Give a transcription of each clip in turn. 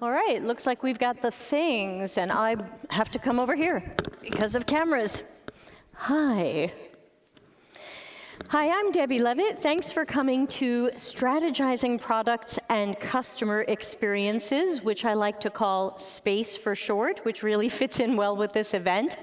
All right, looks like we've got the things, and I have to come over here because of cameras. Hi. Hi, I'm Debbie Levitt. Thanks for coming to Strategizing Products and Customer Experiences, which I like to call SPACE for short, which really fits in well with this event.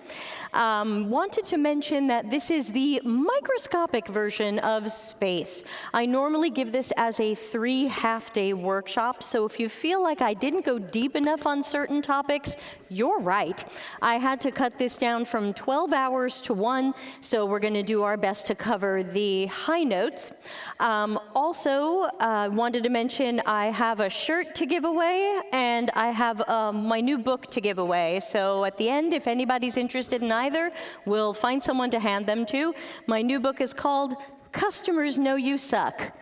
Wanted to mention that this is the microscopic version of SPACE. I normally give this as a 3 half-day workshop, so if you feel like I didn't go deep enough on certain topics, you're right. I had to cut this down from 12 hours to 1, so we're going to do our best to cover the high notes. Also, wanted to mention I have a shirt to give away, and I have my new book to give away. So at the end, if anybody's interested in either, we'll find someone to hand them to. My new book is called Customers Know You Suck.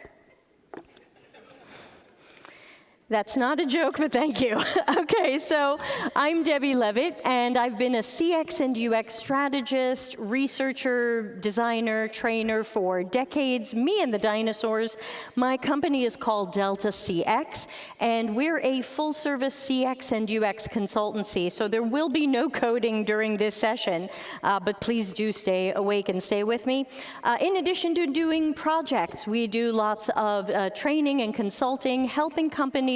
That's not a joke, but thank you. Okay, so I'm Debbie Levitt, and I've been a CX and UX strategist, researcher, designer, trainer for decades, me and the dinosaurs. My company is called Delta CX, and we're a full-service CX and UX consultancy, so there will be no coding during this session, but please do stay awake and stay with me. In addition to doing projects, we do lots of training and consulting, helping companies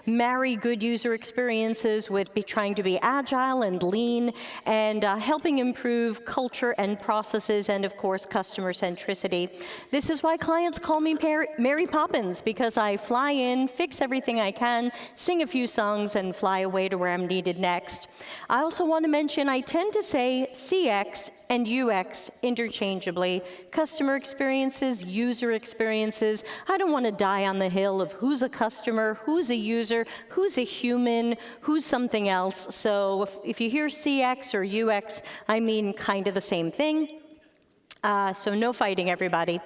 marry good user experiences with trying to be agile and lean, and helping improve culture and processes, and of course, customer centricity. This is why clients call me Mary Poppins, because I fly in, fix everything I can, sing a few songs, and fly away to where I'm needed next. I also want to mention I tend to say CX and UX interchangeably. Customer experiences, user experiences. I don't want to die on the hill of who's a customer, who's a user, who's a human, who's something else. So if you hear CX or UX, I mean kind of the same thing. So no fighting, everybody.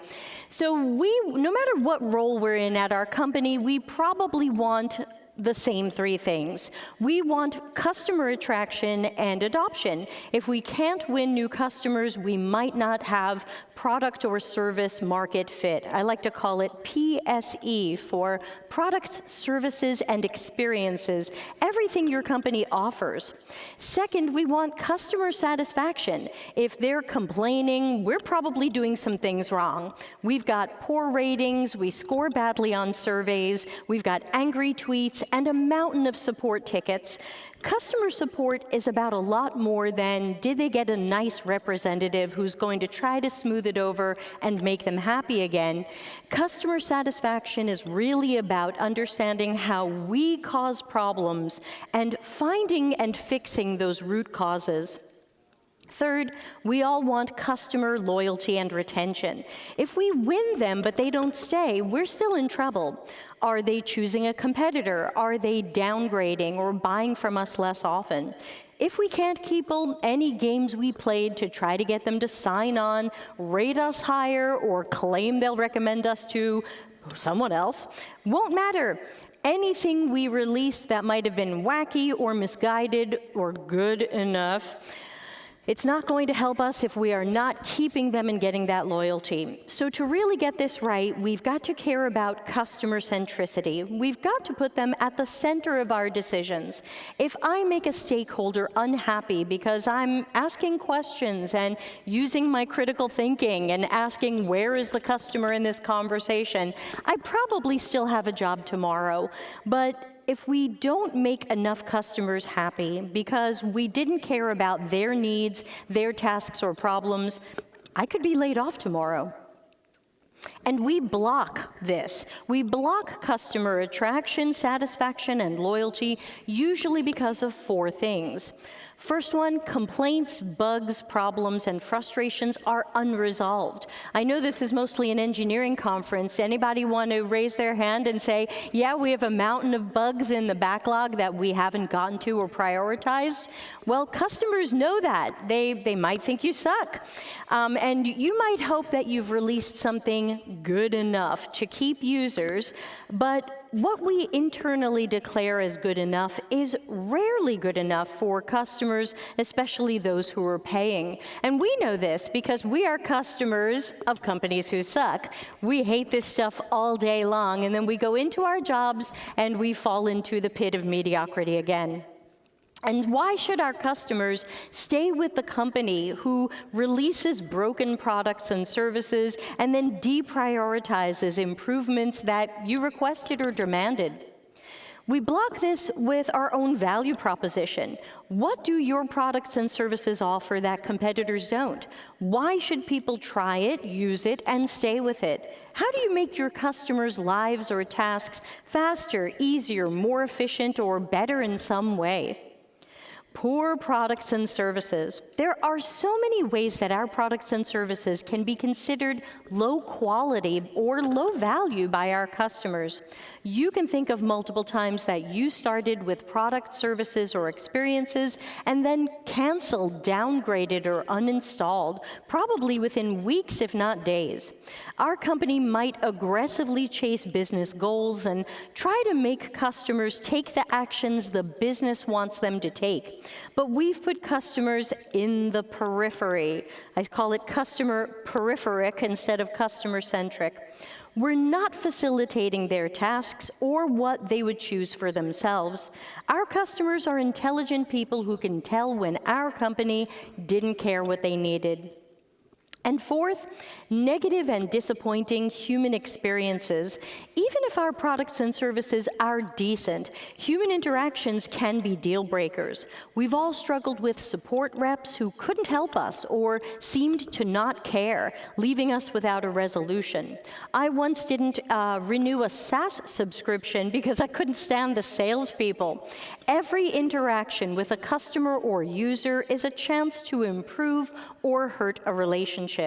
So no matter what role we're in at our company, we probably want the same 3 things. We want customer attraction and adoption. If we can't win new customers, we might not have product or service market fit. I like to call it PSE for products, services, and experiences, everything your company offers. Second, we want customer satisfaction. If they're complaining, we're probably doing some things wrong. We've got poor ratings, we score badly on surveys, we've got angry tweets, and a mountain of support tickets. Customer support is about a lot more than did they get a nice representative who's going to try to smooth it over and make them happy again. Customer satisfaction is really about understanding how we cause problems and finding and fixing those root causes. Third, we all want customer loyalty and retention. If we win them but they don't stay, we're still in trouble. Are they choosing a competitor? Are they downgrading or buying from us less often? If we can't keep any games we played to try to get them to sign on, rate us higher, or claim they'll recommend us to someone else, won't matter. Anything we released that might have been wacky or misguided or good enough, it's not going to help us if we are not keeping them and getting that loyalty. So to really get this right, we've got to care about customer centricity. We've got to put them at the center of our decisions. If I make a stakeholder unhappy because I'm asking questions and using my critical thinking and asking where is the customer in this conversation, I probably still have a job tomorrow. But if we don't make enough customers happy because we didn't care about their needs, their tasks or problems, I could be laid off tomorrow. And we block this. We block customer attraction, satisfaction, and loyalty, usually because of 4 things. First one, complaints, bugs, problems, and frustrations are unresolved. I know this is mostly an engineering conference. Anybody want to raise their hand and say, yeah, we have a mountain of bugs in the backlog that we haven't gotten to or prioritized? Well, customers know that. They might think you suck. And you might hope that you've released something good enough to keep users, but what we internally declare as good enough is rarely good enough for customers, especially those who are paying. And we know this because we are customers of companies who suck. We hate this stuff all day long, and then we go into our jobs and we fall into the pit of mediocrity again. And why should our customers stay with the company who releases broken products and services and then deprioritizes improvements that you requested or demanded? We block this with our own value proposition. What do your products and services offer that competitors don't? Why should people try it, use it, and stay with it? How do you make your customers' lives or tasks faster, easier, more efficient, or better in some way? Poor products and services. There are so many ways that our products and services can be considered low quality or low value by our customers. You can think of multiple times that you started with product, services, or experiences and then canceled, downgraded, or uninstalled, probably within weeks, if not days. Our company might aggressively chase business goals and try to make customers take the actions the business wants them to take. But we've put customers in the periphery. I call it customer peripheric instead of customer-centric. We're not facilitating their tasks or what they would choose for themselves. Our customers are intelligent people who can tell when our company didn't care what they needed. And fourth, negative and disappointing human experiences. Even if our products and services are decent, human interactions can be deal breakers. We've all struggled with support reps who couldn't help us or seemed to not care, leaving us without a resolution. I once didn't renew a SaaS subscription because I couldn't stand the salespeople. Every interaction with a customer or user is a chance to improve or hurt a relationship.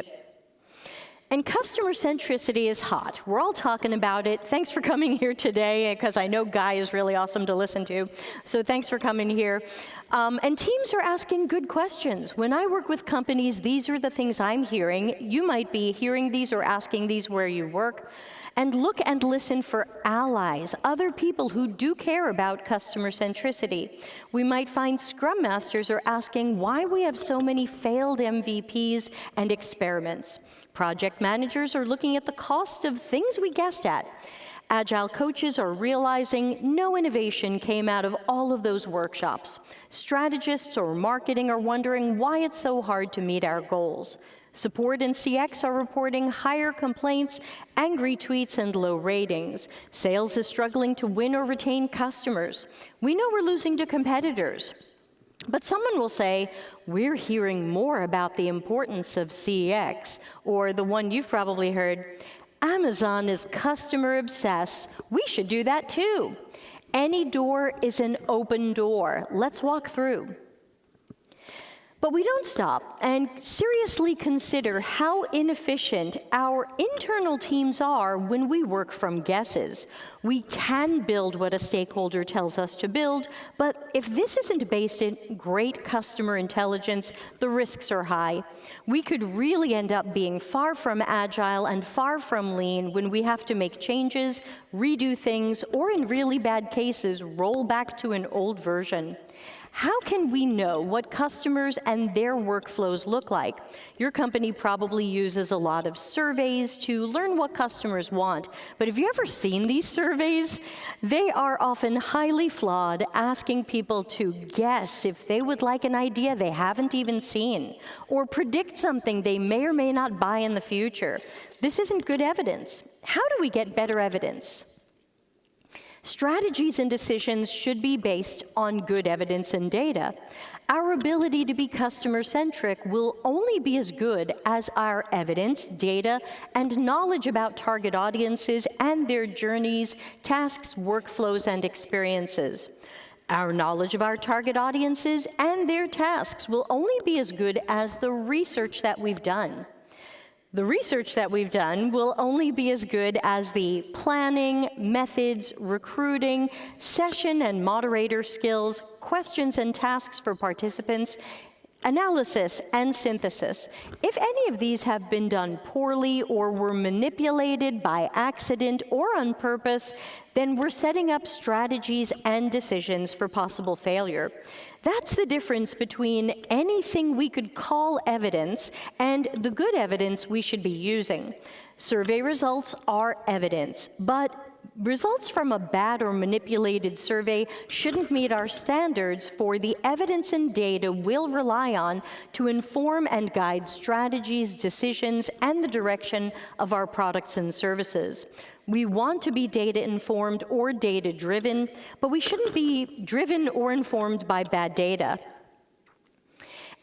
And customer centricity is hot. We're all talking about it. Thanks for coming here today, because I know Guy is really awesome to listen to. So thanks for coming here. And teams are asking good questions. When I work with companies, these are the things I'm hearing. You might be hearing these or asking these where you work. And look and listen for allies, other people who do care about customer centricity. We might find Scrum Masters are asking why we have so many failed MVPs and experiments. Project managers are looking at the cost of things we guessed at. Agile coaches are realizing no innovation came out of all of those workshops. Strategists or marketing are wondering why it's so hard to meet our goals. Support and CX are reporting higher complaints, angry tweets, and low ratings. Sales is struggling to win or retain customers. We know we're losing to competitors. But someone will say, we're hearing more about the importance of CX, or the one you've probably heard, Amazon is customer obsessed. We should do that too. Any door is an open door. Let's walk through. But we don't stop and seriously consider how inefficient our internal teams are when we work from guesses. We can build what a stakeholder tells us to build, but if this isn't based in great customer intelligence, the risks are high. We could really end up being far from agile and far from lean when we have to make changes, redo things, or in really bad cases, roll back to an old version. How can we know what customers and their workflows look like? Your company probably uses a lot of surveys to learn what customers want, but have you ever seen these surveys? They are often highly flawed, asking people to guess if they would like an idea they haven't even seen, or predict something they may or may not buy in the future. This isn't good evidence. How do we get better evidence? Strategies and decisions should be based on good evidence and data. Our ability to be customer-centric will only be as good as our evidence, data, and knowledge about target audiences and their journeys, tasks, workflows, and experiences. Our knowledge of our target audiences and their tasks will only be as good as the research that we've done. The research that we've done will only be as good as the planning, methods, recruiting, session and moderator skills, questions and tasks for participants, analysis, and synthesis. If any of these have been done poorly or were manipulated by accident or on purpose, then we're setting up strategies and decisions for possible failure. That's the difference between anything we could call evidence and the good evidence we should be using. Survey results are evidence, but results from a bad or manipulated survey shouldn't meet our standards for the evidence and data we'll rely on to inform and guide strategies, decisions, and the direction of our products and services. We want to be data-informed or data-driven, but we shouldn't be driven or informed by bad data.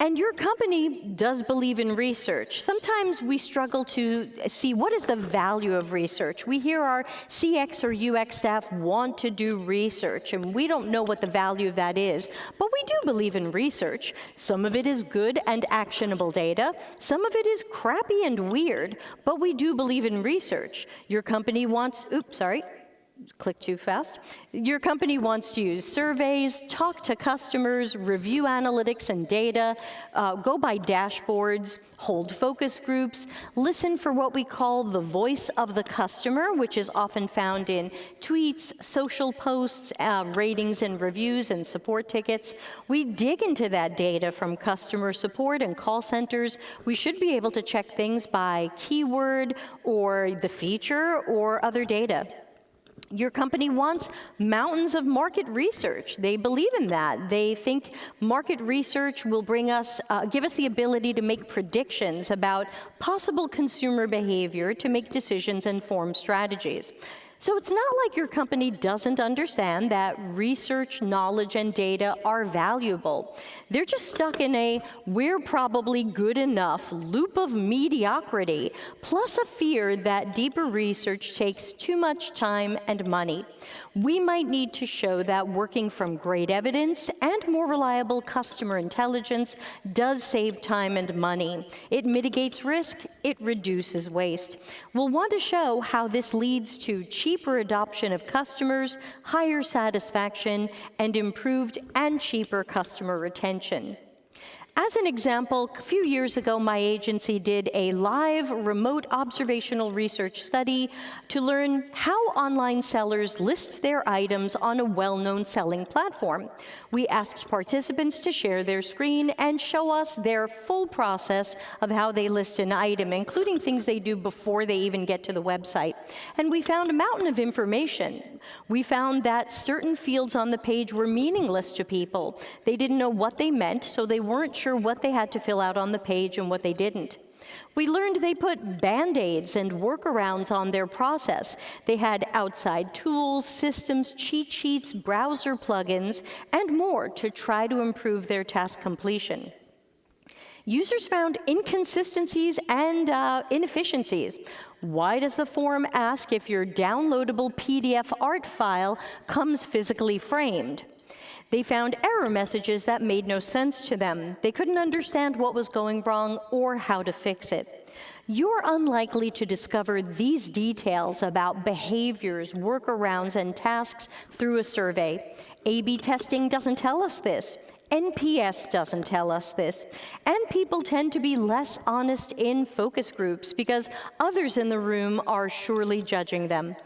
And your company does believe in research. Sometimes we struggle to see what is the value of research. We hear our CX or UX staff want to do research, and we don't know what the value of that is. But we do believe in research. Some of it is good and actionable data. Some of it is crappy and weird, but we do believe in research. Your company wants, click too fast. Your company wants to use surveys, talk to customers, review analytics and data, go by dashboards, hold focus groups, listen for what we call the voice of the customer, which is often found in tweets, social posts, ratings and reviews, and support tickets. We dig into that data from customer support and call centers. We should be able to check things by keyword or the feature or other data. Your company wants mountains of market research. They believe in that. They think market research will bring us, give us the ability to make predictions about possible consumer behavior to make decisions and form strategies. So it's not like your company doesn't understand that research, knowledge, and data are valuable. They're just stuck in a "we're probably good enough" loop of mediocrity, plus a fear that deeper research takes too much time and money. We might need to show that working from great evidence and more reliable customer intelligence does save time and money. It mitigates risk, it reduces waste. We'll want to show how this leads to cheaper adoption of customers, higher satisfaction, and improved and cheaper customer retention. As an example, a few years ago, my agency did a live remote observational research study to learn how online sellers list their items on a well-known selling platform. We asked participants to share their screen and show us their full process of how they list an item, including things they do before they even get to the website. And we found a mountain of information. We found that certain fields on the page were meaningless to people. They didn't know what they meant, so they weren't sure what they had to fill out on the page and what they didn't. We learned they put Band-Aids and workarounds on their process. They had outside tools, systems, cheat sheets, browser plugins, and more to try to improve their task completion. Users found inconsistencies and inefficiencies. Why does the form ask if your downloadable PDF art file comes physically framed? They found error messages that made no sense to them. They couldn't understand what was going wrong or how to fix it. You're unlikely to discover these details about behaviors, workarounds, and tasks through a survey. A/B testing doesn't tell us this. NPS doesn't tell us this. And people tend to be less honest in focus groups because others in the room are surely judging them.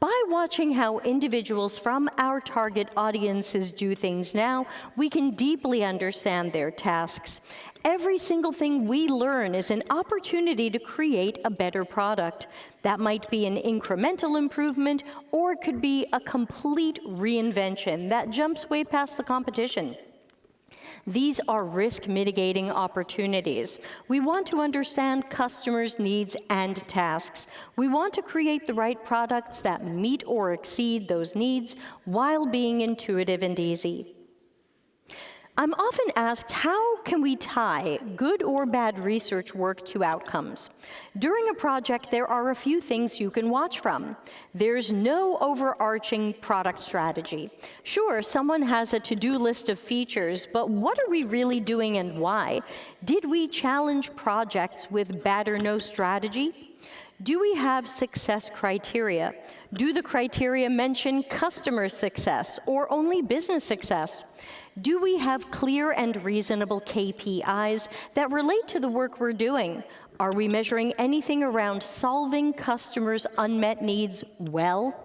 By watching how individuals from our target audiences do things now, we can deeply understand their tasks. Every single thing we learn is an opportunity to create a better product. That might be an incremental improvement, or it could be a complete reinvention that jumps way past the competition. These are risk-mitigating opportunities. We want to understand customers' needs and tasks. We want to create the right products that meet or exceed those needs while being intuitive and easy. I'm often asked, how can we tie good or bad research work to outcomes? During a project, there are a few things you can watch from. There's no overarching product strategy. Sure, someone has a to-do list of features, but what are we really doing and why? Did we challenge projects with bad or no strategy? Do we have success criteria? Do the criteria mention customer success or only business success? Do we have clear and reasonable KPIs that relate to the work we're doing? Are we measuring anything around solving customers' unmet needs well?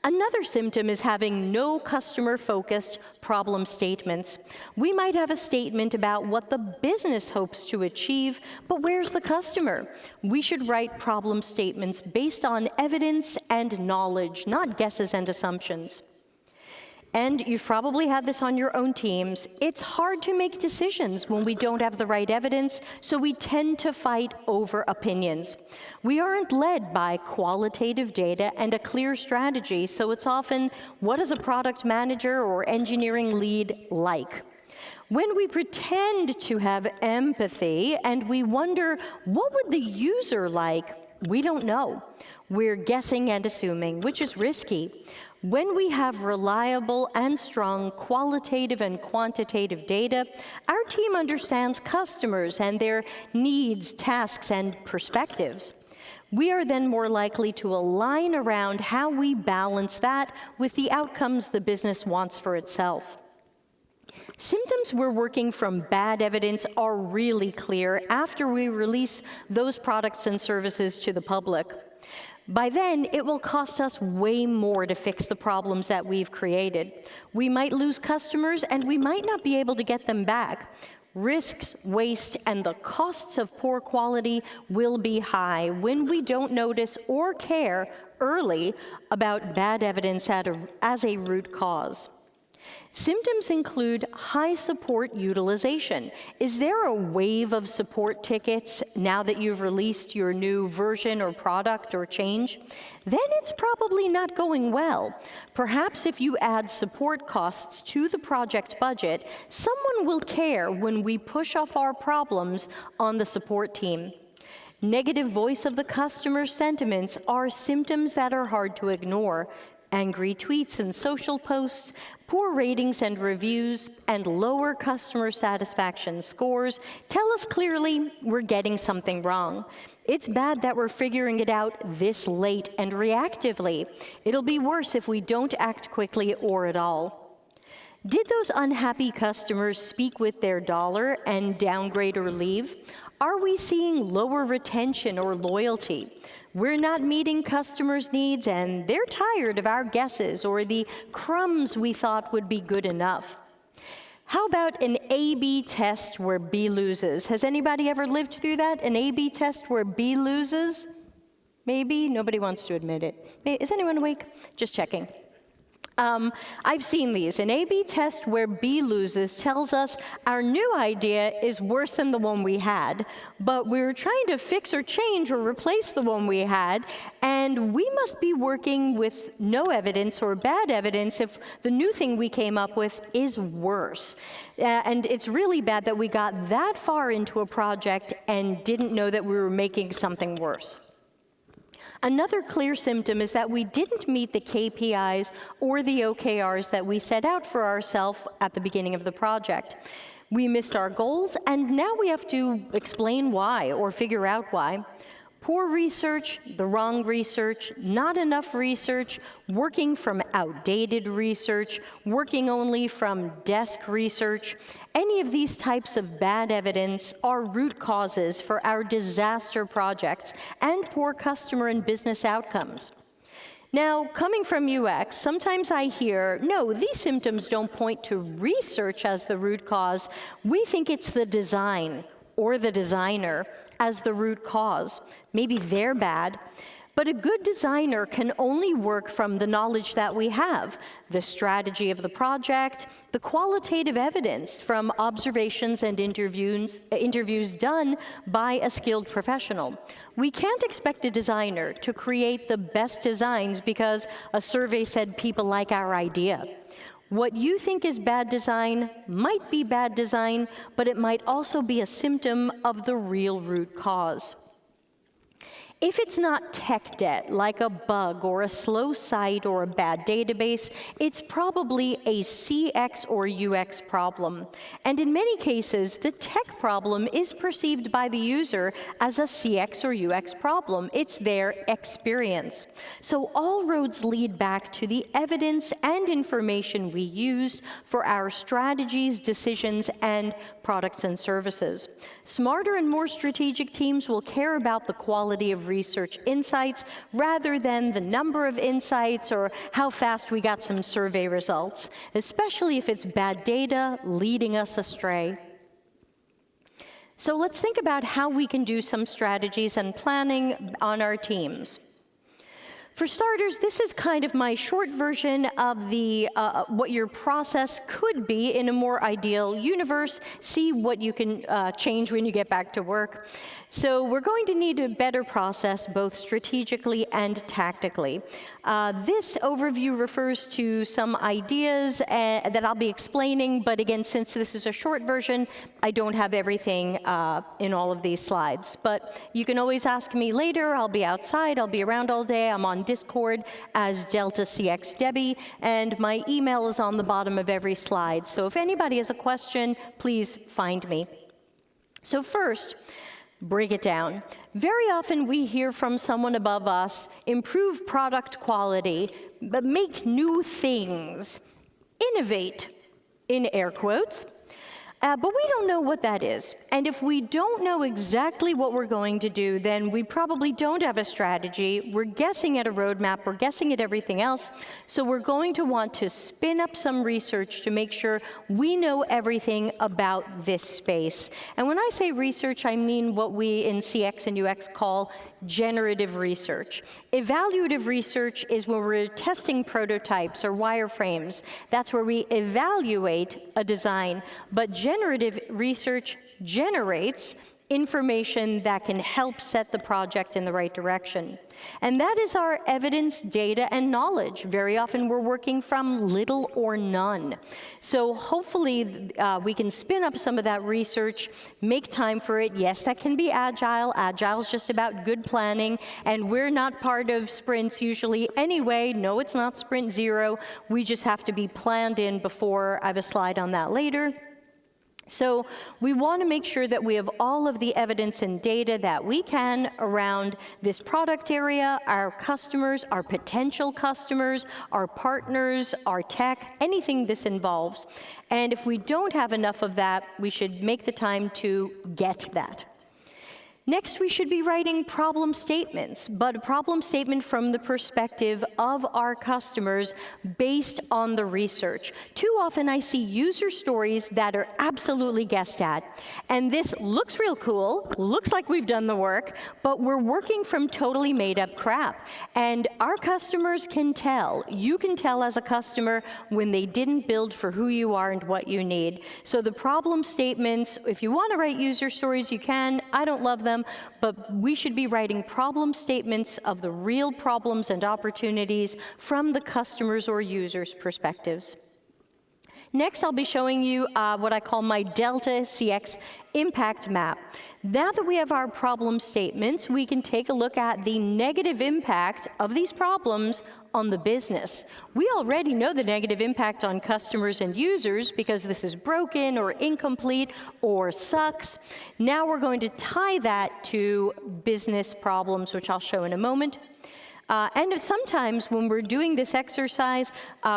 Another symptom is having no customer-focused problem statements. We might have a statement about what the business hopes to achieve, but where's the customer? We should write problem statements based on evidence and knowledge, not guesses and assumptions. And you've probably had this on your own teams. It's hard to make decisions when we don't have the right evidence, so we tend to fight over opinions. We aren't led by qualitative data and a clear strategy, so it's often, what does a product manager or engineering lead like? When we pretend to have empathy and we wonder, what would the user like? We don't know. We're guessing and assuming, which is risky. When we have reliable and strong qualitative and quantitative data, our team understands customers and their needs, tasks, and perspectives. We are then more likely to align around how we balance that with the outcomes the business wants for itself. Symptoms we're working from bad evidence are really clear after we release those products and services to the public. By then, it will cost us way more to fix the problems that we've created. We might lose customers, and we might not be able to get them back. Risks, waste, and the costs of poor quality will be high when we don't notice or care early about bad evidence as a root cause. Symptoms include high support utilization. Is there a wave of support tickets now that you've released your new version or product or change? Then it's probably not going well. Perhaps if you add support costs to the project budget, someone will care when we push off our problems on the support team. Negative voice of the customer sentiments are symptoms that are hard to ignore. Angry tweets and social posts, poor ratings and reviews, and lower customer satisfaction scores tell us clearly we're getting something wrong. It's bad that we're figuring it out this late and reactively. It'll be worse if we don't act quickly or at all. Did those unhappy customers speak with their dollar and downgrade or leave? Are we seeing lower retention or loyalty? We're not meeting customers' needs, and they're tired of our guesses or the crumbs we thought would be good enough. How about an A/B test where B loses? Has anybody ever lived through that? An A/B test where B loses? Maybe? Nobody wants to admit it. Is anyone awake? Just checking. I've seen these. An A/B test where B loses tells us our new idea is worse than the one we had, but we're trying to fix or change or replace the one we had, and we must be working with no evidence or bad evidence if the new thing we came up with is worse. And it's really bad that we got that far into a project and didn't know that we were making something worse. Another clear symptom is that we didn't meet the KPIs or the OKRs that we set out for ourselves at the beginning of the project. We missed our goals, and now we have to explain why or figure out why. Poor research, the wrong research, not enough research, working from outdated research, working only from desk research. Any of these types of bad evidence are root causes for our disaster projects and poor customer and business outcomes. Now, coming from UX, sometimes I hear, no, these symptoms don't point to research as the root cause. We think it's the design or the designer as the root cause. Maybe they're bad, but a good designer can only work from the knowledge that we have, the strategy of the project, the qualitative evidence from observations and interviews done by a skilled professional. We can't expect a designer to create the best designs because a survey said people like our idea. What you think is bad design might be bad design, but it might also be a symptom of the real root cause. If it's not tech debt, like a bug or a slow site or a bad database, it's probably a CX or UX problem. And in many cases, the tech problem is perceived by the user as a CX or UX problem. It's their experience. So all roads lead back to the evidence and information we used for our strategies, decisions, and products and services. Smarter and more strategic teams will care about the quality of research insights rather than the number of insights or how fast we got some survey results, especially if it's bad data leading us astray. So let's think about how we can do some strategies and planning on our teams. For starters, this is kind of my short version of the what your process could be in a more ideal universe. See what you can change when you get back to work. So we're going to need a better process both strategically and tactically. This overview refers to some ideas that I'll be explaining, but again, since this is a short version, I don't have everything in all of these slides. But you can always ask me later. I'll be outside, I'll be around all day. I'm on Discord as Delta CX Debbie, and my email is on the bottom of every slide. So if anybody has a question, please find me. So first, break it down. Very often we hear from someone above us, improve product quality, but make new things, innovate, in air quotes. But we don't know what that is. And if we don't know exactly what we're going to do, then we probably don't have a strategy. We're guessing at a roadmap. We're guessing at everything else. So we're going to want to spin up some research to make sure we know everything about this space. And when I say research, I mean what we in CX and UX call generative research. Evaluative research is where we're testing prototypes or wireframes. That's where we evaluate a design. But generative research generates information that can help set the project in the right direction. And that is our evidence, data, and knowledge. Very often we're working from little or none. So hopefully we can spin up some of that research, make time for it. Yes, that can be agile. Agile is just about good planning, and we're not part of sprints usually anyway. No, it's not sprint zero. We just have to be planned in before. I have a slide on that later. So we want to make sure that we have all of the evidence and data that we can around this product area, our customers, our potential customers, our partners, our tech, anything this involves. And if we don't have enough of that, we should make the time to get that. Next, we should be writing problem statements, but a problem statement from the perspective of our customers based on the research. Too often I see user stories that are absolutely guessed at. And this looks real cool, looks like we've done the work, but we're working from totally made up crap. And our customers can tell. You can tell as a customer when they didn't build for who you are and what you need. So the problem statements, if you want to write user stories, you can. I don't love them. But we should be writing problem statements of the real problems and opportunities from the customers' or users' perspectives. Next, I'll be showing you what I call my Delta CX impact map. Now that we have our problem statements, we can take a look at the negative impact of these problems on the business. We already know the negative impact on customers and users because this is broken or incomplete or sucks. Now we're going to tie that to business problems, which I'll show in a moment. And sometimes when we're doing this exercise,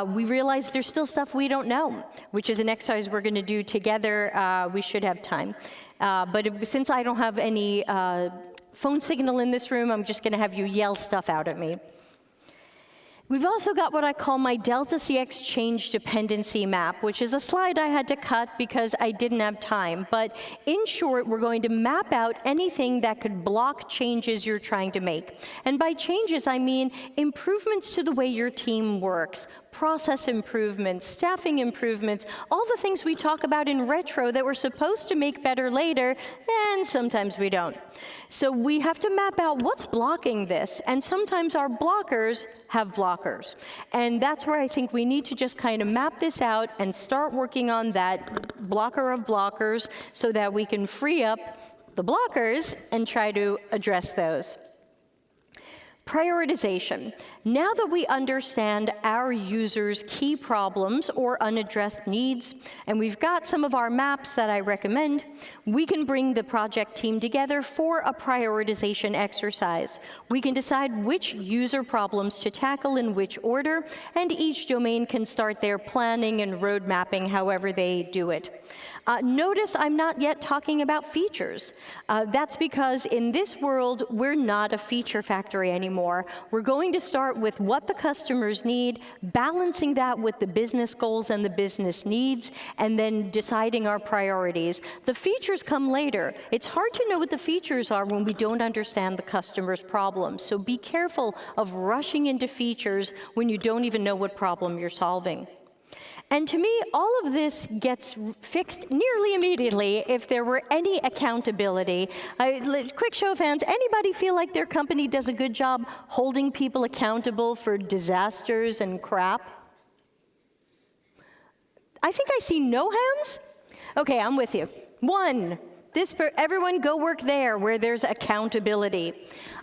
we realize there's still stuff we don't know, which is an exercise we're going to do together. We should have time. Since I don't have any phone signal in this room, I'm just going to have you yell stuff out at me. We've also got what I call my Delta CX change dependency map, which is a slide I had to cut because I didn't have time. But in short, we're going to map out anything that could block changes you're trying to make. And by changes, I mean improvements to the way your team works, process improvements, staffing improvements, all the things we talk about in retro that we're supposed to make better later, and sometimes we don't. So we have to map out what's blocking this, and sometimes our blockers have blockers. And that's where I think we need to just kind of map this out and start working on that blocker of blockers so that we can free up the blockers and try to address those. Prioritization. Now that we understand our users' key problems or unaddressed needs, and we've got some of our maps that I recommend, we can bring the project team together for a prioritization exercise. We can decide which user problems to tackle in which order, and each domain can start their planning and road mapping however they do it. Notice I'm not yet talking about features. That's because in this world, we're not a feature factory anymore. We're going to start with what the customers need, balancing that with the business goals and the business needs, and then deciding our priorities. The features come later. It's hard to know what the features are when we don't understand the customer's problems. So be careful of rushing into features when you don't even know what problem you're solving. And to me, all of this gets fixed nearly immediately if there were any accountability. Quick show of hands, anybody feel like their company does a good job holding people accountable for disasters and crap? I think I see no hands. Okay, I'm with you. One, everyone go work there where there's accountability.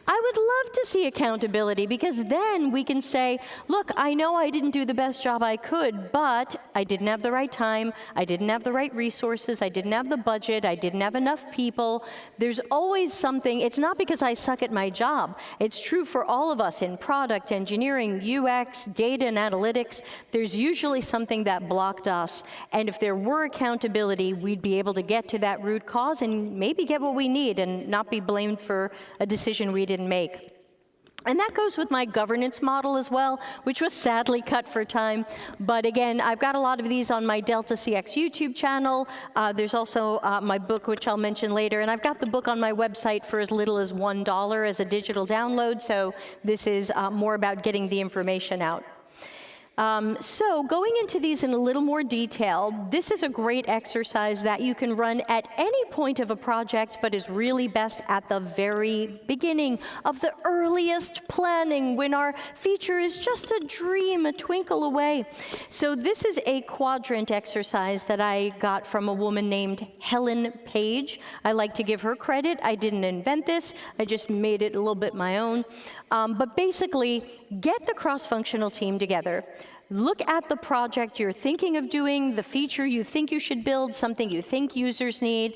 I would love to see accountability because then we can say, look, I know I didn't do the best job I could, but I didn't have the right time, I didn't have the right resources, I didn't have the budget, I didn't have enough people. There's always something. It's not because I suck at my job. It's true for all of us in product, engineering, UX, data and analytics. There's usually something that blocked us. And if there were accountability, we'd be able to get to that root cause and maybe get what we need and not be blamed for a decision we didn't make. And that goes with my governance model as well, which was sadly cut for time. But again, I've got a lot of these on my Delta CX YouTube channel. There's also my book, which I'll mention later. And I've got the book on my website for as little as $1 as a digital download. So this is more about getting the information out. So going into these in a little more detail, this is a great exercise that you can run at any point of a project, but is really best at the very beginning of the earliest planning when our feature is just a dream, a twinkle away. So this is a quadrant exercise that I got from a woman named Helen Page. I like to give her credit. I didn't invent this. I just made it a little bit my own. But basically, get the cross-functional team together. Look at the project you're thinking of doing, the feature you think you should build, something you think users need,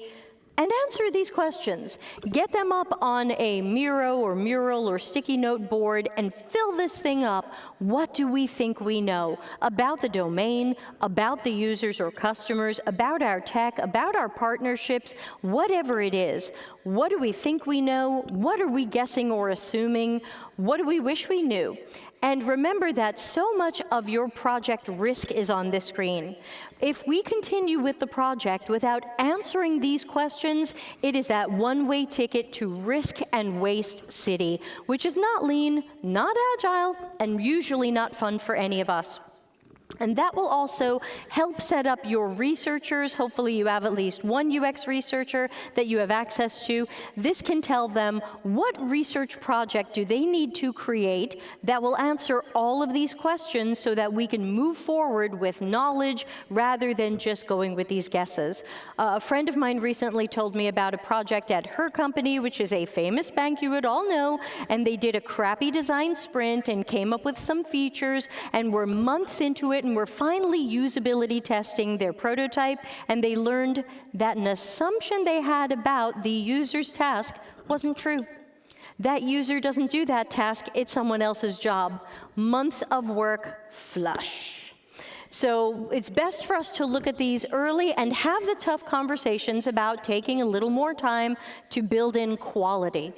and answer these questions. Get them up on a Miro or mural or sticky note board and fill this thing up. What do we think we know about the domain, about the users or customers, about our tech, about our partnerships, whatever it is? What do we think we know? What are we guessing or assuming? What do we wish we knew? And remember that so much of your project risk is on this screen. If we continue with the project without answering these questions, it is that one-way ticket to risk and waste city, which is not lean, not agile, and usually not fun for any of us. And that will also help set up your researchers. Hopefully you have at least one UX researcher that you have access to. This can tell them what research project do they need to create that will answer all of these questions so that we can move forward with knowledge rather than just going with these guesses. A friend of mine recently told me about a project at her company, which is a famous bank you would all know, and they did a crappy design sprint and came up with some features and were months into it and were finally usability testing their prototype, and they learned that an assumption they had about the user's task wasn't true. That user doesn't do that task, it's someone else's job. Months of work, flush. So it's best for us to look at these early and have the tough conversations about taking a little more time to build in quality.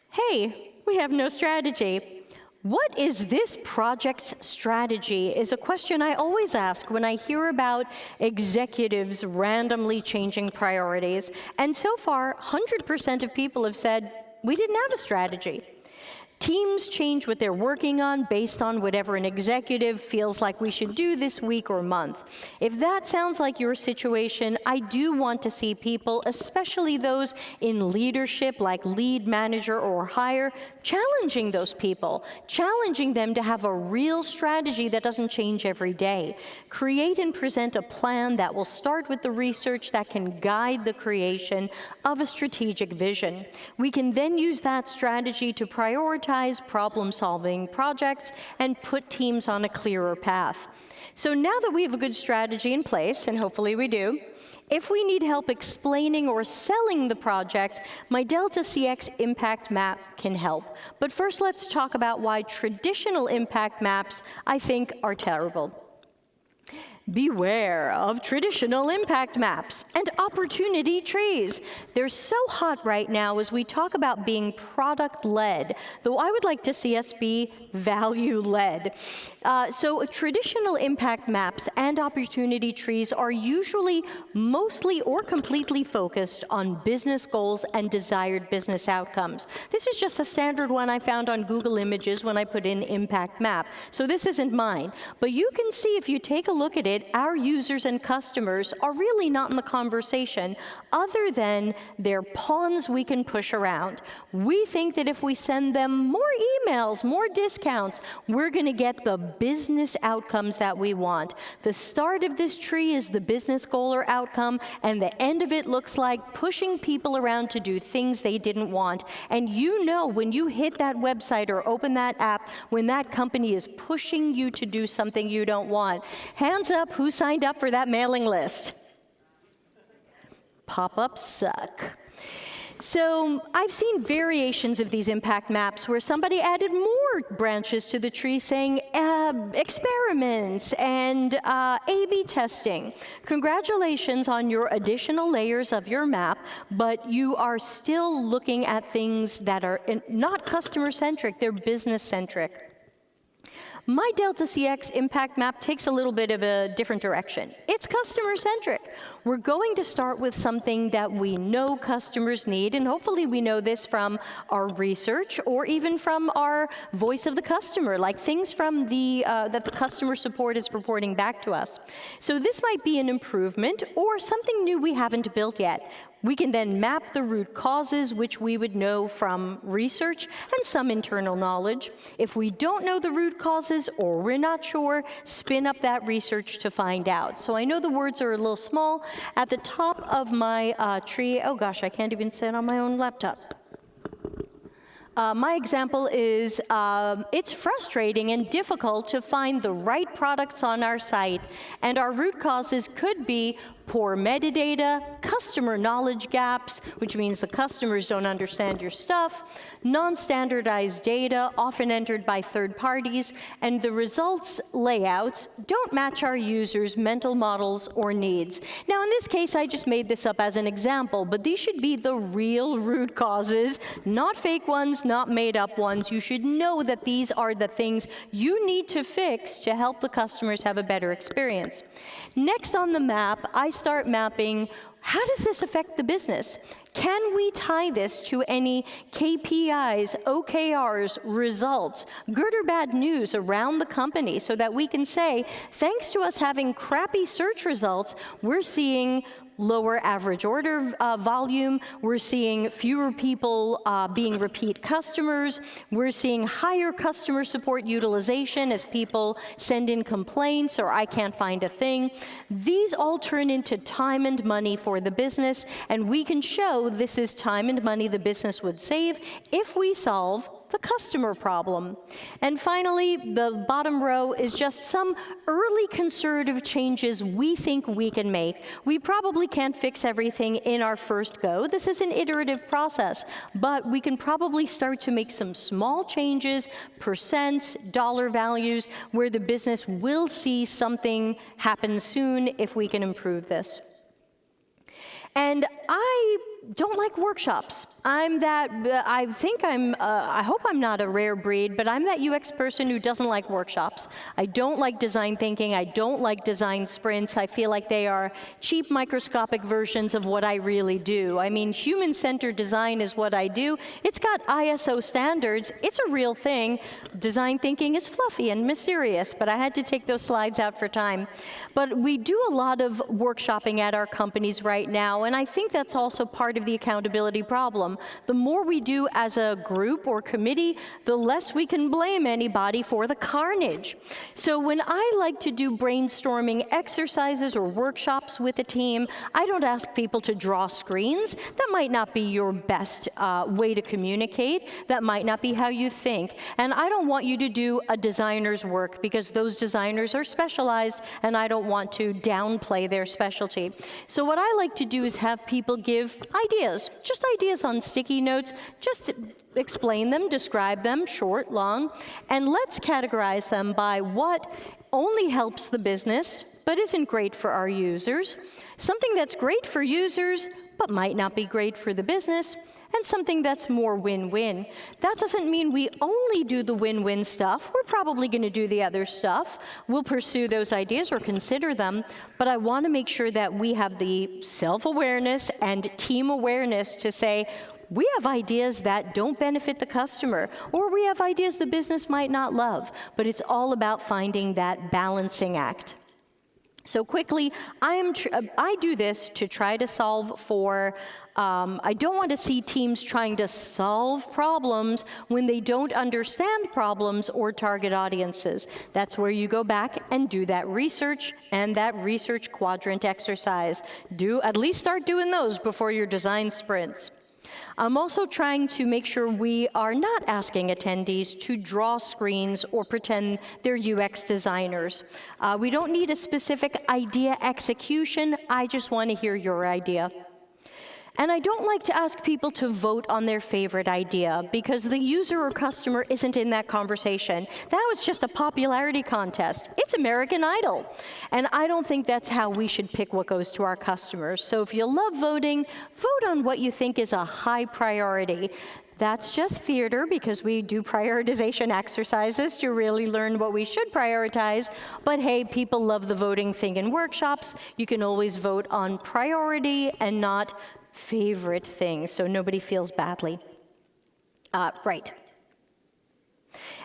Hey, we have no strategy. What is this project's strategy is a question I always ask when I hear about executives randomly changing priorities. And so far, 100% of people have said, we didn't have a strategy. Teams change what they're working on based on whatever an executive feels like we should do this week or month. If that sounds like your situation, I do want to see people, especially those in leadership like lead manager or higher, challenging those people, challenging them to have a real strategy that doesn't change every day. Create and present a plan that will start with the research that can guide the creation of a strategic vision. We can then use that strategy to prioritize problem-solving projects and put teams on a clearer path. So now that we have a good strategy in place, and hopefully we do, if we need help explaining or selling the project, my Delta CX impact map can help. But first, let's talk about why traditional impact maps, I think, are terrible. Beware of traditional impact maps and opportunity trees. They're so hot right now as we talk about being product-led, though I would like to see us be value-led. So traditional impact maps and opportunity trees are usually mostly or completely focused on business goals and desired business outcomes. This is just a standard one I found on Google Images when I put in impact map. So this isn't mine. But you can see if you take a look at it, our users and customers are really not in the conversation other than they're pawns we can push around. We think that if we send them more emails, more discounts, we're going to get the business outcomes that we want. The start of this tree is the business goal or outcome, and the end of it looks like pushing people around to do things they didn't want. And you know when you hit that website or open that app, when that company is pushing you to do something you don't want. Hands up, who signed up for that mailing list? Pop-ups suck. So I've seen variations of these impact maps where somebody added more branches to the tree saying experiments and A/B testing. Congratulations on your additional layers of your map, but you are still looking at things that are not customer-centric, they're business-centric. My Delta CX impact map takes a little bit of a different direction. It's customer-centric. We're going to start with something that we know customers need, and hopefully we know this from our research or even from our voice of the customer, like things from that the customer support is reporting back to us. So this might be an improvement or something new we haven't built yet. We can then map the root causes, which we would know from research and some internal knowledge. If we don't know the root causes or we're not sure, spin up that research to find out. So I know the words are a little small. At the top of my tree, oh gosh, I can't even say it on my own laptop. My example is, it's frustrating and difficult to find the right products on our site, and our root causes could be poor metadata, customer knowledge gaps, which means the customers don't understand your stuff, non-standardized data, often entered by third parties, and the results layouts don't match our users' mental models or needs. Now, in this case, I just made this up as an example, but these should be the real root causes, not fake ones, not made up ones. You should know that these are the things you need to fix to help the customers have a better experience. Next on the map, I start mapping, how does this affect the business? Can we tie this to any KPIs, OKRs, results, good or bad news around the company so that we can say, thanks to us having crappy search results, we're seeing lower average order volume, we're seeing fewer people being repeat customers, we're seeing higher customer support utilization as people send in complaints or I can't find a thing. These all turn into time and money for the business, and we can show this is time and money the business would save if we solve the customer problem. And finally, the bottom row is just some early conservative changes we think we can make. We probably can't fix everything in our first go. This is an iterative process, but we can probably start to make some small changes, percents, dollar values, where the business will see something happen soon if we can improve this. And I don't like workshops. I hope I'm not a rare breed, but I'm that UX person who doesn't like workshops. I don't like design thinking, I don't like design sprints. I feel like they are cheap, microscopic versions of what I really do. I mean, human-centered design is what I do. It's got ISO standards, it's a real thing. Design thinking is fluffy and mysterious, but I had to take those slides out for time. But we do a lot of workshopping at our companies right now, and I think that's also part of the accountability problem. The more we do as a group or committee, the less we can blame anybody for the carnage. So when I like to do brainstorming exercises or workshops with a team, I don't ask people to draw screens. That might not be your best way to communicate. That might not be how you think. And I don't want you to do a designer's work because those designers are specialized and I don't want to downplay their specialty. So what I like to do is have people give ideas, just ideas on sticky notes, just explain them, describe them, short, long, and let's categorize them by what only helps the business, but isn't great for our users, something that's great for users, but might not be great for the business, and something that's more win-win. That doesn't mean we only do the win-win stuff. We're probably going to do the other stuff. We'll pursue those ideas or consider them, but I want to make sure that we have the self-awareness and team awareness to say, we have ideas that don't benefit the customer, or we have ideas the business might not love, but it's all about finding that balancing act. So quickly, I do this to try to solve for, I don't want to see teams trying to solve problems when they don't understand problems or target audiences. That's where you go back and do that research and that research quadrant exercise. At least start doing those before your design sprints. I'm also trying to make sure we are not asking attendees to draw screens or pretend they're UX designers. We don't need a specific idea execution. I just want to hear your idea. And I don't like to ask people to vote on their favorite idea because the user or customer isn't in that conversation. That was just a popularity contest. It's American Idol. And I don't think that's how we should pick what goes to our customers. So if you love voting, vote on what you think is a high priority. That's just theater because we do prioritization exercises to really learn what we should prioritize. But hey, people love the voting thing in workshops. You can always vote on priority and not favorite things, so nobody feels badly. Right.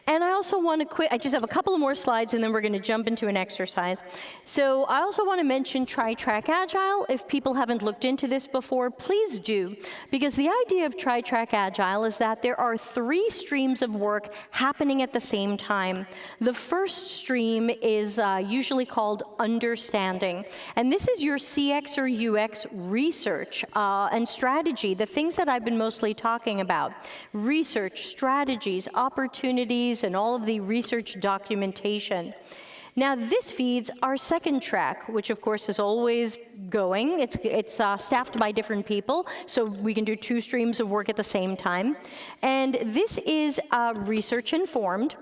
And I also want to I just have a couple of more slides and then we're going to jump into an exercise. So I also want to mention Tri-Track Agile. If people haven't looked into this before, please do. Because the idea of Tri-Track Agile is that there are 3 streams of work happening at the same time. The first stream is usually called understanding. And this is your CX or UX research and strategy, the things that I've been mostly talking about. Research, strategies, opportunities, and all of the research documentation. Now this feeds our second track, which of course is always going. It's staffed by different people, so we can do 2 streams of work at the same time. And this is research informed.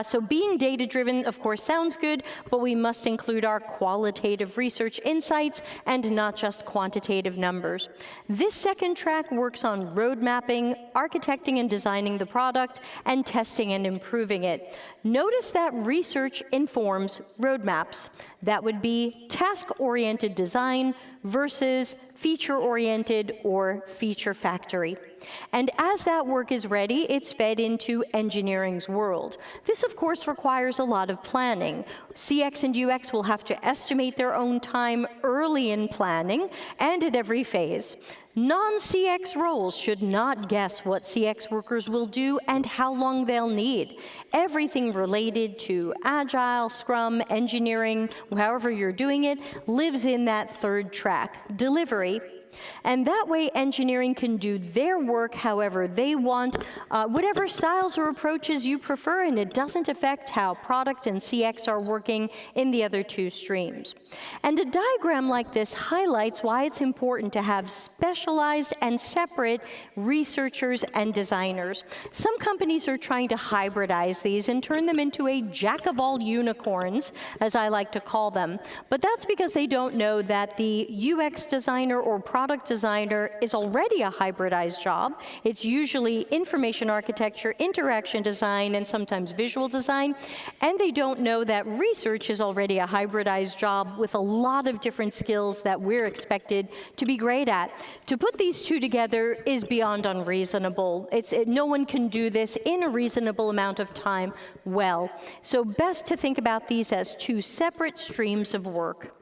So being data-driven, of course, sounds good, but we must include our qualitative research insights and not just quantitative numbers. This second track works on road mapping, architecting and designing the product, and testing and improving it. Notice that research informs roadmaps. That would be task-oriented design versus feature-oriented or feature factory. And as that work is ready, it's fed into engineering's world. This, of course, requires a lot of planning. CX and UX will have to estimate their own time early in planning and at every phase. Non-CX roles should not guess what CX workers will do and how long they'll need. Everything related to Agile, Scrum, engineering, however you're doing it, lives in that third track, delivery. And that way engineering can do their work however they want, whatever styles or approaches you prefer, and it doesn't affect how product and CX are working in the other 2 streams. And a diagram like this highlights why it's important to have specialized and separate researchers and designers. Some companies are trying to hybridize these and turn them into a jack-of-all unicorns, as I like to call them. But that's because they don't know that the UX designer or product product designer is already a hybridized job. It's usually information architecture, interaction design, and sometimes visual design. And they don't know that research is already a hybridized job with a lot of different skills that we're expected to be great at. To put these two together is beyond unreasonable. No one can do this in a reasonable amount of time well. So best to think about these as two separate streams of work.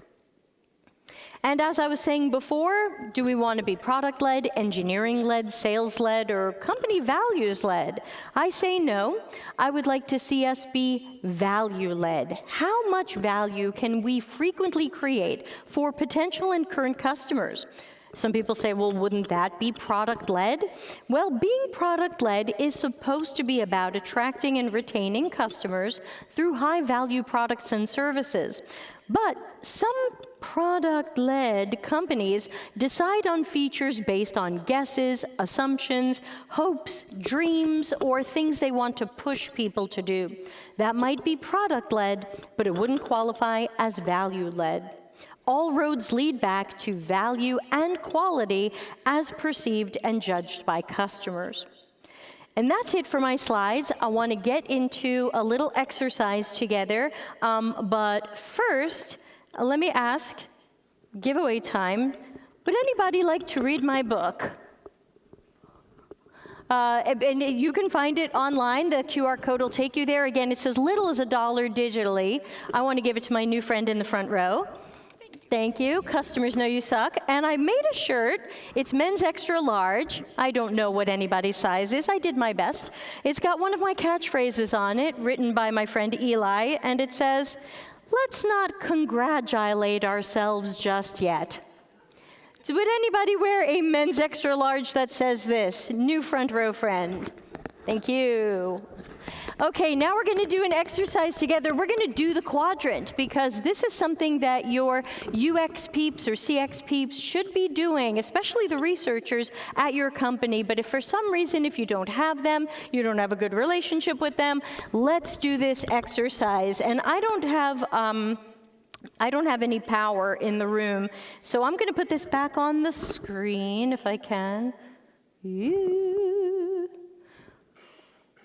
And as I was saying before, do we want to be product-led, engineering-led, sales-led, or company values-led? I say no. I would like to see us be value-led. How much value can we frequently create for potential and current customers? Some people say, well, wouldn't that be product-led? Well, being product-led is supposed to be about attracting and retaining customers through high-value products and services. But some product-led companies decide on features based on guesses, assumptions, hopes, dreams, or things they want to push people to do. That might be product-led, but it wouldn't qualify as value-led. All roads lead back to value and quality as perceived and judged by customers. And that's it for my slides. I want to get into a little exercise together, but first, let me ask, giveaway time, would anybody like to read my book? And you can find it online. The QR code will take you there. Again, it's as little as $1 digitally. I want to give it to my new friend in the front row. Thank you. Customers know you suck. And I made a shirt. It's men's extra large. I don't know what anybody's size is. I did my best. It's got one of my catchphrases on it, written by my friend Eli, and it says, "Let's not congratulate ourselves just yet." So would anybody wear a men's extra large that says this? New front row friend. Thank you. Okay, now we're going to do an exercise together. We're going to do the quadrant, because this is something that your UX peeps or CX peeps should be doing, especially the researchers at your company. But if for some reason, if you don't have them, you don't have a good relationship with them, let's do this exercise. And I don't have any power in the room, so I'm going to put this back on the screen if I can.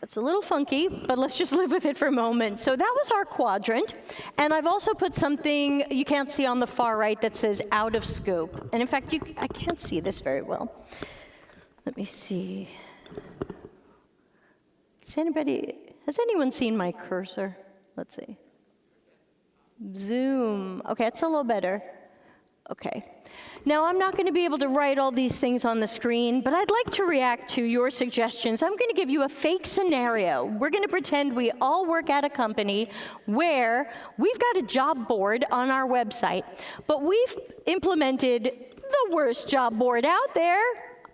It's a little funky, but let's just live with it for a moment. So that was our quadrant, and I've also put something you can't see on the far right that says out of scope. And in fact, I can't see this very well. Let me see. Has anyone seen my cursor? Let's see. Zoom. Okay, that's a little better. Okay. Now, I'm not going to be able to write all these things on the screen, but I'd like to react to your suggestions. I'm going to give you a fake scenario. We're going to pretend we all work at a company where we've got a job board on our website, but we've implemented the worst job board out there.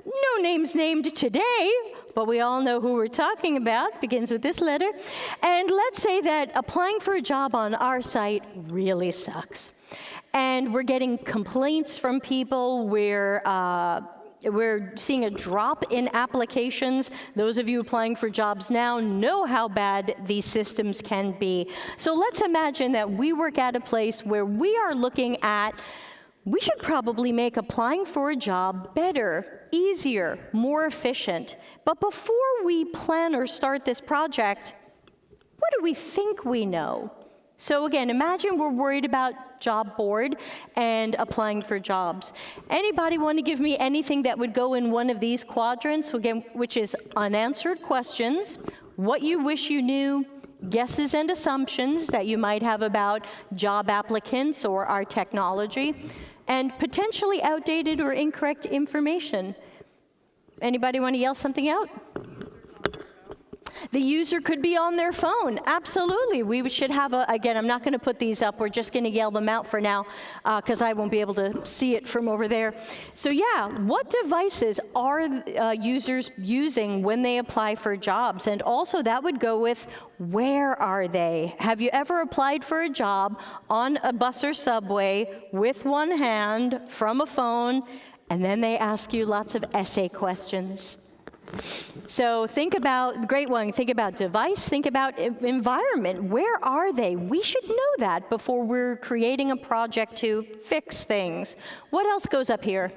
No names named today, but we all know who we're talking about. Begins with this letter. And let's say that applying for a job on our site really sucks. And we're getting complaints from people. We're seeing a drop in applications. Those of you applying for jobs now know how bad these systems can be. So let's imagine that we work at a place where we are looking at, we should probably make applying for a job better, easier, more efficient. But before we plan or start this project, what do we think we know? So again, imagine we're worried about job board and applying for jobs. Anybody want to give me anything that would go in one of these quadrants, again, which is unanswered questions, what you wish you knew, guesses and assumptions that you might have about job applicants or our technology, and potentially outdated or incorrect information. Anybody want to yell something out? The user could be on their phone. Absolutely. We should have again, I'm not going to put these up. We're just going to yell them out for now because I won't be able to see it from over there. So yeah, what devices are users using when they apply for jobs? And also that would go with, where are they? Have you ever applied for a job on a bus or subway with one hand from a phone, and then they ask you lots of essay questions? So think about, great one, think about device, think about environment. Where are they? We should know that before we're creating a project to fix things. What else goes up here?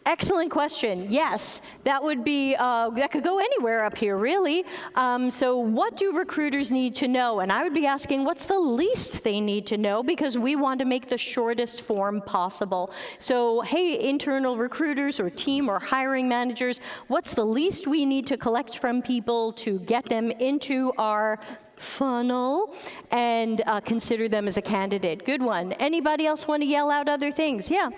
Excellent question. Yes, that would be, that could go anywhere up here, really. So what do recruiters need to know? And I would be asking, what's the least they need to know? Because we want to make the shortest form possible. So, hey, internal recruiters or team or hiring managers, what's the least we need to collect from people to get them into our funnel and consider them as a candidate? Good one. Anybody else want to yell out other things? Yeah.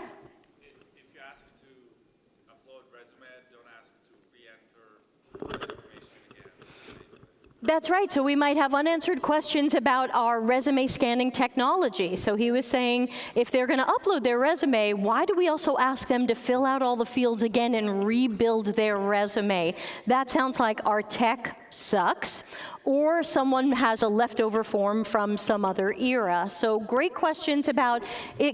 That's right, so we might have unanswered questions about our resume scanning technology. So he was saying, if they're gonna upload their resume, why do we also ask them to fill out all the fields again and rebuild their resume? That sounds like our tech sucks, or someone has a leftover form from some other era. So great questions about,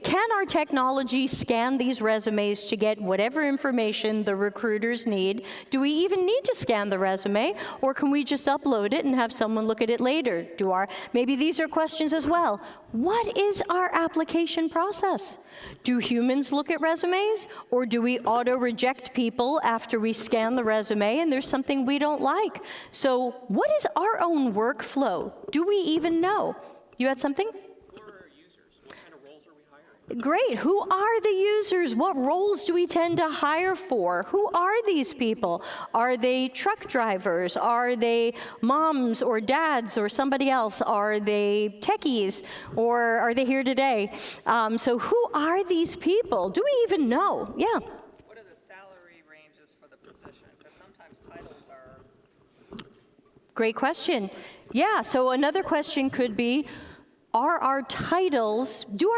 can our technology scan these resumes to get whatever information the recruiters need? Do we even need to scan the resume, or can we just upload it and have someone look at it later? Maybe these are questions as well. What is our application process? Do humans look at resumes, or do we auto-reject people after we scan the resume and there's something we don't like? So what is our own workflow? Do we even know? You had something? Who are our users? What kind of roles are we hiring? Great. Who are the users? What roles do we tend to hire for? Who are these people? Are they truck drivers? Are they moms or dads or somebody else? Are they techies? Or are they here today? So who are these people? Do we even know? Yeah. What are the salary ranges for the position? Because sometimes titles are... Great question. Yeah, so another question could be, do our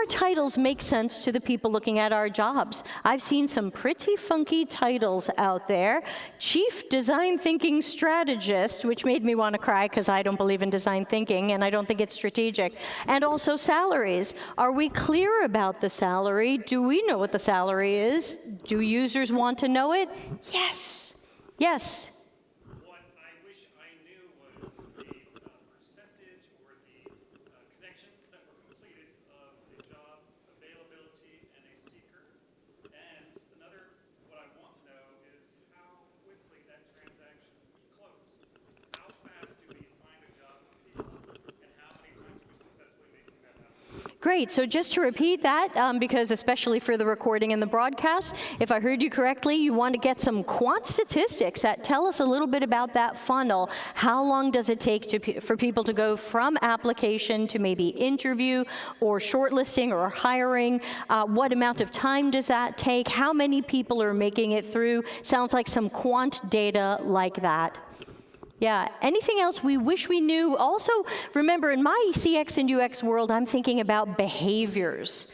titles make sense to the people looking at our jobs? I've seen some pretty funky titles out there. Chief Design Thinking Strategist, which made me want to cry because I don't believe in design thinking and I don't think it's strategic. And also salaries. Are we clear about the salary? Do we know what the salary is? Do users want to know it? Yes. Yes. Great, so just to repeat that, because especially for the recording and the broadcast, if I heard you correctly, you want to get some quant statistics that tell us a little bit about that funnel. How long does it take for people to go from application to maybe interview or shortlisting or hiring? What amount of time does that take? How many people are making it through? Sounds like some quant data like that. Yeah, anything else we wish we knew? Also, remember, in my CX and UX world, I'm thinking about behaviors,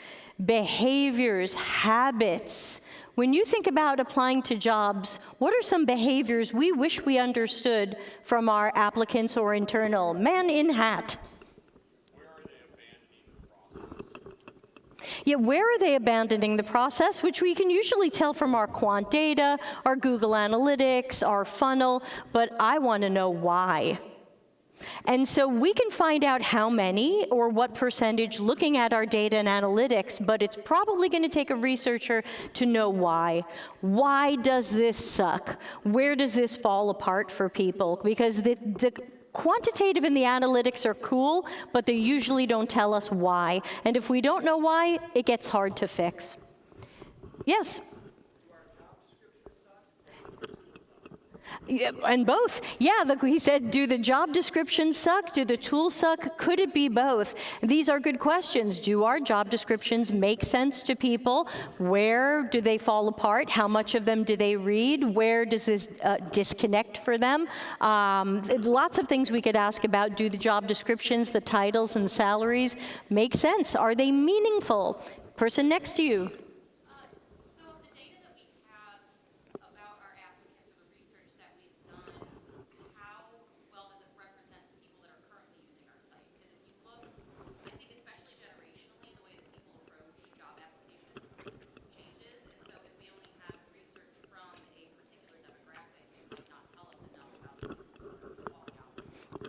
habits. When you think about applying to jobs, what are some behaviors we wish we understood from our applicants or internal? Man in hat. Yeah, where are they abandoning the process, which we can usually tell from our quant data, our Google Analytics, our funnel, but I want to know why. And so we can find out how many or what percentage looking at our data and analytics, but it's probably going to take a researcher to know why. Why does this suck? Where does this fall apart for people? Because the quantitative and the analytics are cool, but they usually don't tell us why. And if we don't know why, it gets hard to fix. Yes? Yeah, and both. Yeah, he said, do the job descriptions suck? Do the tools suck? Could it be both? These are good questions. Do our job descriptions make sense to people? Where do they fall apart? How much of them do they read? Where does this disconnect for them? Lots of things we could ask about. Do the job descriptions, the titles and salaries make sense? Are they meaningful? Person next to you.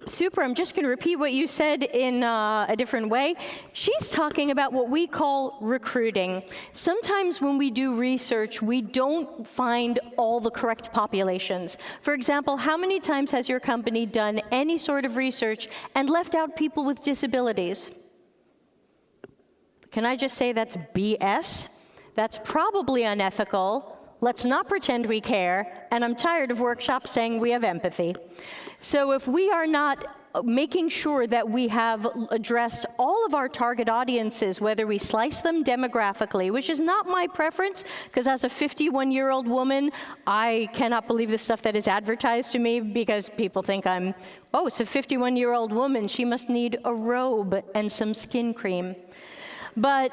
Super. I'm just going to repeat what you said in a different way. She's talking about what we call recruiting. Sometimes when we do research, we don't find all the correct populations. For example, how many times has your company done any sort of research and left out people with disabilities? Can I just say that's BS? That's probably unethical. Let's not pretend we care, and I'm tired of workshops saying we have empathy. So if we are not making sure that we have addressed all of our target audiences, whether we slice them demographically, which is not my preference, because as a 51-year-old woman, I cannot believe the stuff that is advertised to me, because people think oh, it's a 51-year-old woman, she must need a robe and some skin cream. But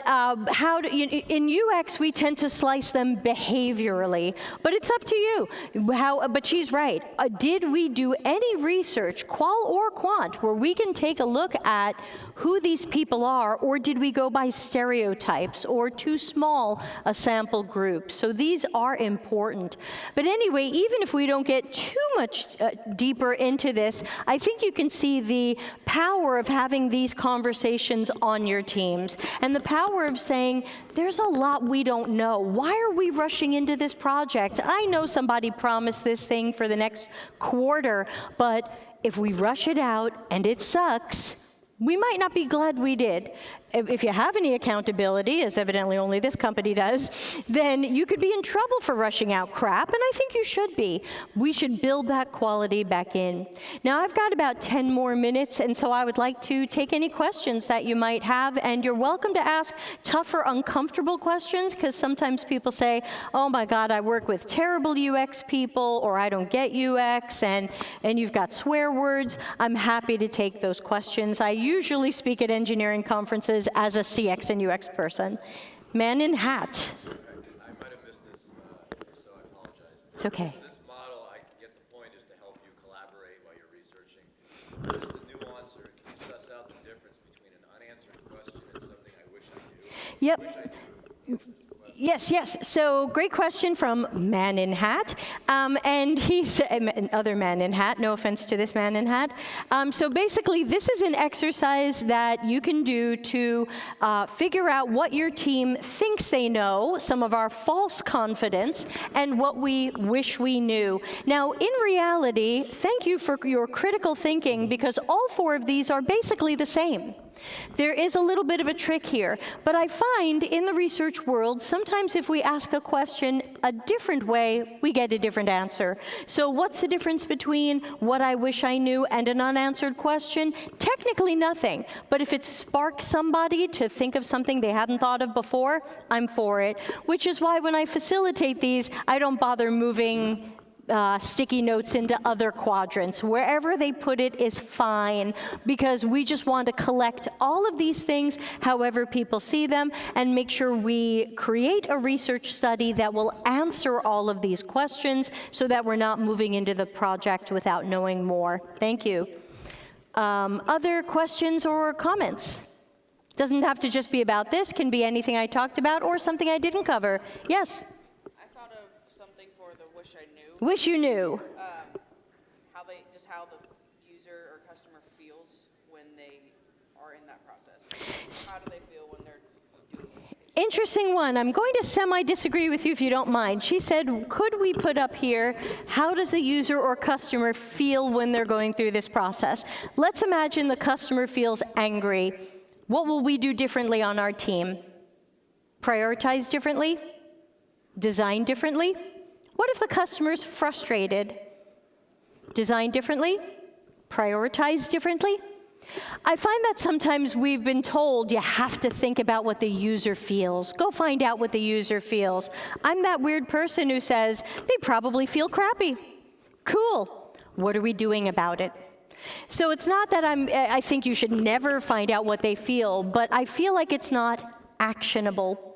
in UX, we tend to slice them behaviorally, but it's up to you. But she's right. Did we do any research, qual or quant, where we can take a look at who these people are, or did we go by stereotypes or too small a sample group? So these are important. But anyway, even if we don't get too much deeper into this, I think you can see the power of having these conversations on your teams. And the power of saying, there's a lot we don't know. Why are we rushing into this project? I know somebody promised this thing for the next quarter, but if we rush it out and it sucks, we might not be glad we did. If you have any accountability, as evidently only this company does, then you could be in trouble for rushing out crap, and I think you should be. We should build that quality back in. Now, I've got about 10 more minutes, and so I would like to take any questions that you might have, and you're welcome to ask tougher, uncomfortable questions, because sometimes people say, oh my God, I work with terrible UX people, or I don't get UX, and you've got swear words. I'm happy to take those questions. I usually speak at engineering conferences as a CX and UX person. Man in hat. I might have missed this, so I apologize. It's okay. This model, I get the point, is to help you collaborate while you're researching. What is the nuance, or can you suss out the difference between an unanswered question and something I wish I knew? Yep. I wish I knew. Yes. So great question from Man in Hat. And he's another man in hat, no offense to this man in hat. So basically, this is an exercise that you can do to figure out what your team thinks they know, some of our false confidence, and what we wish we knew. Now, in reality, thank you for your critical thinking, because all four of these are basically the same. There is a little bit of a trick here, but I find in the research world, sometimes if we ask a question a different way, we get a different answer. So what's the difference between what I wish I knew and an unanswered question? Technically nothing, but if it sparks somebody to think of something they hadn't thought of before, I'm for it, which is why when I facilitate these, I don't bother moving sticky notes into other quadrants. Wherever they put it is fine, because we just want to collect all of these things however people see them and make sure we create a research study that will answer all of these questions so that we're not moving into the project without knowing more. Thank you. Other questions or comments? Doesn't have to just be about this, can be anything I talked about or something I didn't cover. Yes? Wish you knew. How the user or customer feels when they are in that process. How do they feel when they're doing it? Interesting one. I'm going to semi-disagree with you if you don't mind. She said, could we put up here, how does the user or customer feel when they're going through this process? Let's imagine the customer feels angry. What will we do differently on our team? Prioritize differently? Design differently? What if the customer's frustrated? Design differently? Prioritize differently? I find that sometimes we've been told you have to think about what the user feels. Go find out what the user feels. I'm that weird person who says, they probably feel crappy. Cool. What are we doing about it? So it's not that I think you should never find out what they feel, but I feel like it's not actionable.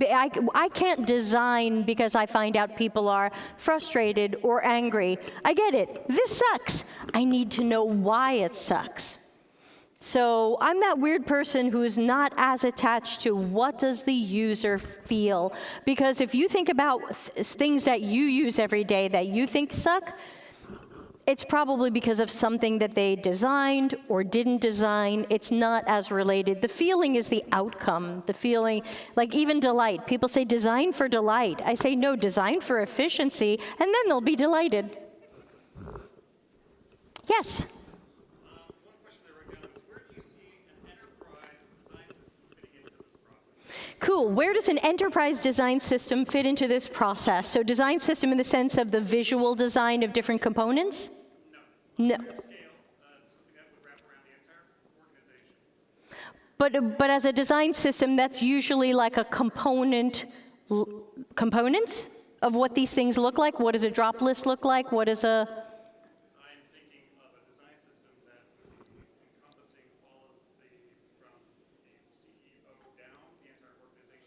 I can't design because I find out people are frustrated or angry. I get it. This sucks. I need to know why it sucks. So I'm that weird person who is not as attached to what does the user feel. Because if you think about things that you use every day that you think suck, It's probably because of something that they designed or didn't design. It's not as related. The feeling is the outcome. The feeling, like even delight. People say design for delight. I say no, design for efficiency, and then they'll be delighted. Yes? One question I wrote down is, where do you see an enterprise design system fitting into this process? Cool. Where does an enterprise design system fit into this process? So design system in the sense of the visual design of different components? No. Scale, something that would wrap around the entire organization. But as a design system, that's usually like a components of what these things look like. What does a drop list look like? What is a... I'm thinking of a design system that would be encompassing all of the, from the CEO down, the entire organization,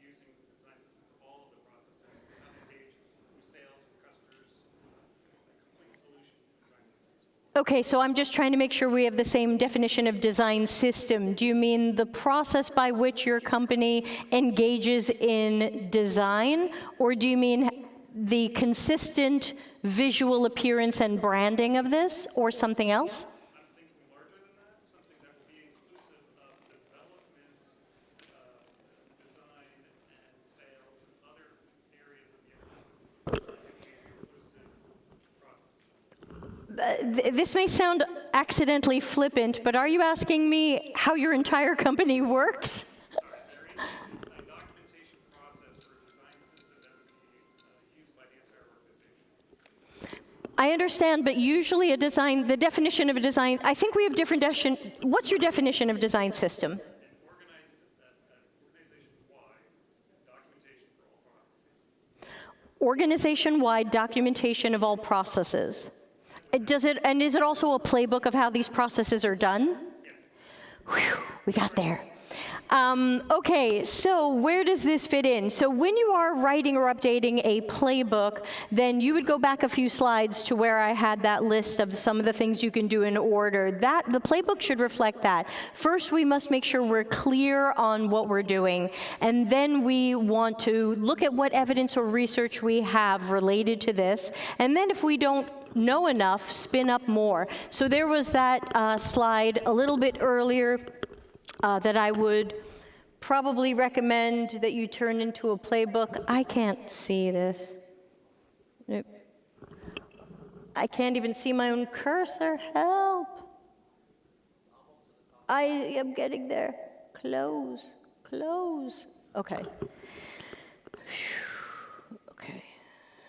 using the design system for all of the processes, how to engage with sales, with customers, a complete solution design system. Okay, so I'm just trying to make sure we have the same definition of design system. Do you mean the process by which your company engages in design, or do you mean the consistent visual appearance and branding of this, or something else? I'm thinking larger than that, something that will be inclusive of development, design, and sales, and other areas of the enterprise. This may sound accidentally flippant, but are you asking me how your entire company works? There is a documentation process for a design system that would be used by the entire organization. I understand, but usually a design, the definition of a design, I think we have different what's your definition of design system? An Organization-wide organization-wide documentation for all processes. documentation of all processes. And is it also a playbook of how these processes are done? Yes. Whew, we got there. Okay, so where does this fit in? So when you are writing or updating a playbook, then you would go back a few slides to where I had that list of some of the things you can do in order. The playbook should reflect that. First, we must make sure we're clear on what we're doing, and then we want to look at what evidence or research we have related to this, and then if we don't know enough, spin up more. So there was that slide a little bit earlier that I would probably recommend that you turn into a playbook. I can't see this. Nope. I can't even see my own cursor. Help. I am getting there. Close. Close. Okay. Okay.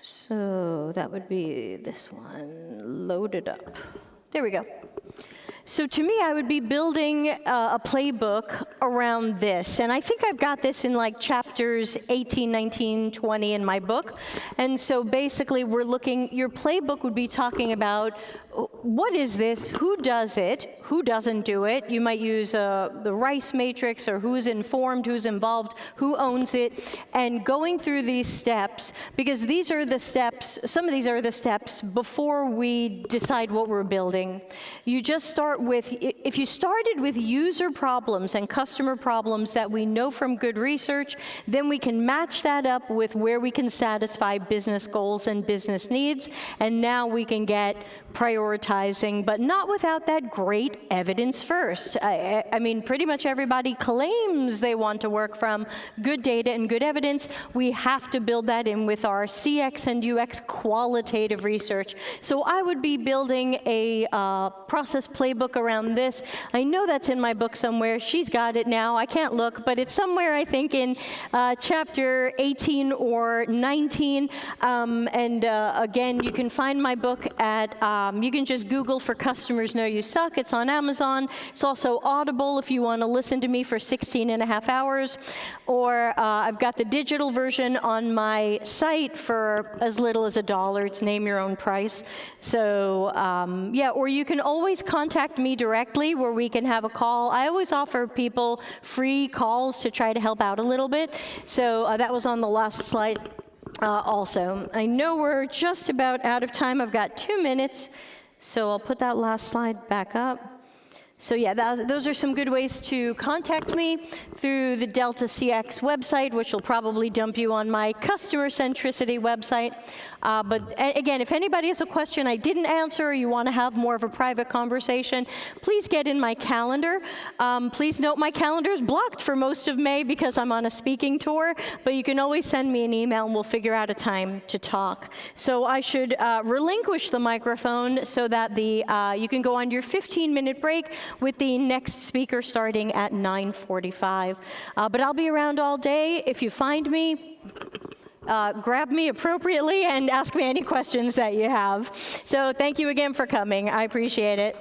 So that would be this one. Load it up. There we go. So to me, I would be building a playbook around this. And I think I've got this in like chapters 18, 19, 20 in my book. And so basically, we're looking, your playbook would be talking about what is this, who does it, who doesn't do it. You might use the Rice matrix, or who's informed, who's involved, who owns it, and going through these steps, because these are the steps, some of these are the steps before we decide what we're building. You just start with, if you started with user problems and customer problems that we know from good research, then we can match that up with where we can satisfy business goals and business needs, and now we can get prioritizing, but not without that great evidence first. I mean, pretty much everybody claims they want to work from good data and good evidence. We have to build that in with our CX and UX qualitative research. So I would be building a process playbook around this. I know that's in my book somewhere. She's got it now. I can't look, but it's somewhere, I think, in chapter 18 or 19. Again, you can find my book at, you can just Google for Customers Know You Suck. It's on Amazon. It's also Audible if you want to listen to me for 16 and a half hours. Or I've got the digital version on my site for as little as $1. It's name your own price. So yeah, or you can always contact me directly where we can have a call. I always offer people free calls to try to help out a little bit. So that was on the last slide. Also, I know we're just about out of time. I've got 2 minutes, so I'll put that last slide back up. So yeah, those are some good ways to contact me through the Delta CX website, which will probably dump you on my customer centricity website. But again, if anybody has a question I didn't answer, or you want to have more of a private conversation, please get in my calendar. Please note my calendar is blocked for most of May because I'm on a speaking tour, but you can always send me an email and we'll figure out a time to talk. So I should relinquish the microphone so that you can go on your 15-minute break with the next speaker starting at 9:45. But I'll be around all day. If you find me, grab me appropriately and ask me any questions that you have. So thank you again for coming. I appreciate it.